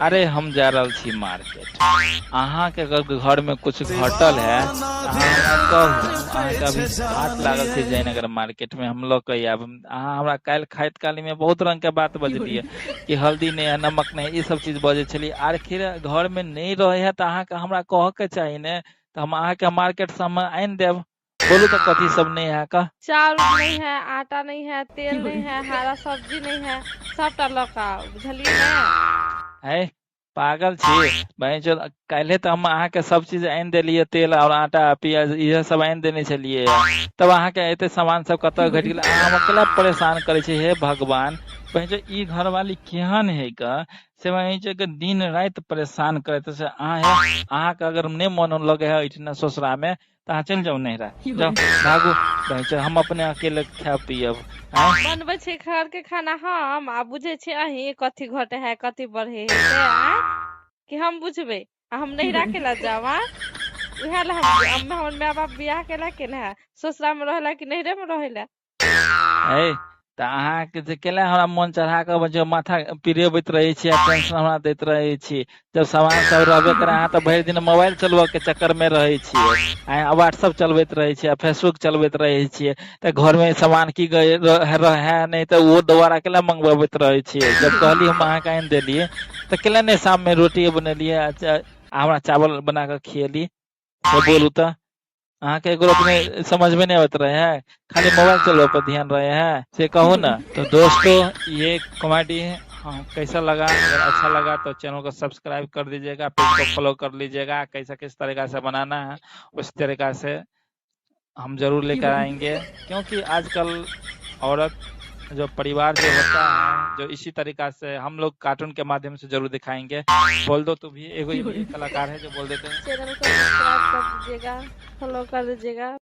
अरे हम जा रहल छी मार्केट। अहाँ के अगर घर में कुछ घटल है तो अहाँ हमरा कहू। अहाँ के अभी हाथ लागल छै जयनगर मार्केट में, हम लोग के आब। अहाँ हमरा काल्हि खाइत काली में बहुत रंग के बात बजलिए कि हल्दी नहीं है, नमक नहीं है, ई सब चीज बजे छलिए। आखिर घर में नहीं रहे है तो अहाँ के हमरा कह के चाहिए ने, तो हम अहाँ के मार्केट से हम आनि देब। बोलू तो कथी सब नहीं है का। चाउर नहीं है, आटा नहीं है, तेल नहीं है, हरा सब्जी नहीं है, सबटा लौका बुझलिए ना। है पागल छी भाई जो। काल्हे तो हम अहाँ के सब चीज आनि देलिए, तेल और आटा प्याज ये सब आनि देने छलिए। तब अहाँ के एते सामान सब कतऽ घटि गेल, अहाँ हम अकेला परेशान करे छी। हे भगवान, भाई जो ई घर वाली केहन है का, से वही जो के दिन रात परेशान करे से। अहाँ के अगर नहीं मन लगे है इतना ससुरा में तो अहाँ चल जाओ, नहीं रहा जाओ, भागो भाई जो। हम अपने अकेले खा पियब। बनबै छै घर के खाना हम, आ बुझे छै अहीं कथी घटे है कथी बढ़े है से आय कि हम बुझबे आ हम नहीं राखे ला जावा। उहे ला हम हमर माय बाप बियाह केला के ना ससुरा में रहेला कि नहिरे में रहेला। है तो अहाँ के जे केला हमरा मन चढ़ा के जो माथा पिरेबैत रहे छी आ टेंशन हमरा दैत रहे छी। जब सामान सब रहबे करे अहाँ तो भरि दिन मोबाइल चलबे के चक्कर में रहे छिए, आ व्हाट्सएप चलबैत रहे छिए, फेसबुक चलबैत रहे छिए। तो घर में सामान की है नहीं तो वो दोबारा केला मंगवाबैत रहे छिए। जब कहली हम अहाँ के आनि देलिए तो केला नहीं शाम में रोटी बनेलिए हमरा चावल बना के खियली। तो बोलू तो अहाँ के एगो अपने समझ में नहीं आवत रहे हैं, खाली मोबाइल चलवे पर ध्यान रहे हैं से कहो ना। तो दोस्तों ये कॉमेडी है, हाँ कैसा लगा? अगर अच्छा लगा तो चैनल को सब्सक्राइब कर दीजिएगा, पेज को फॉलो कर लीजिएगा। कैसा किस तरीका से बनाना है उस तरीका से हम जरूर लेकर आएंगे, क्योंकि आजकल औरत जो परिवार जो होता है जो इसी तरीका से हम लोग कार्टून के माध्यम से जरूर दिखाएंगे। बोल दो तू भी, एगो ये भी कलाकार है जो बोल देते हैं। चैनल को सब्सक्राइब कर दीजिएगा, फॉलो कर दीजिएगा।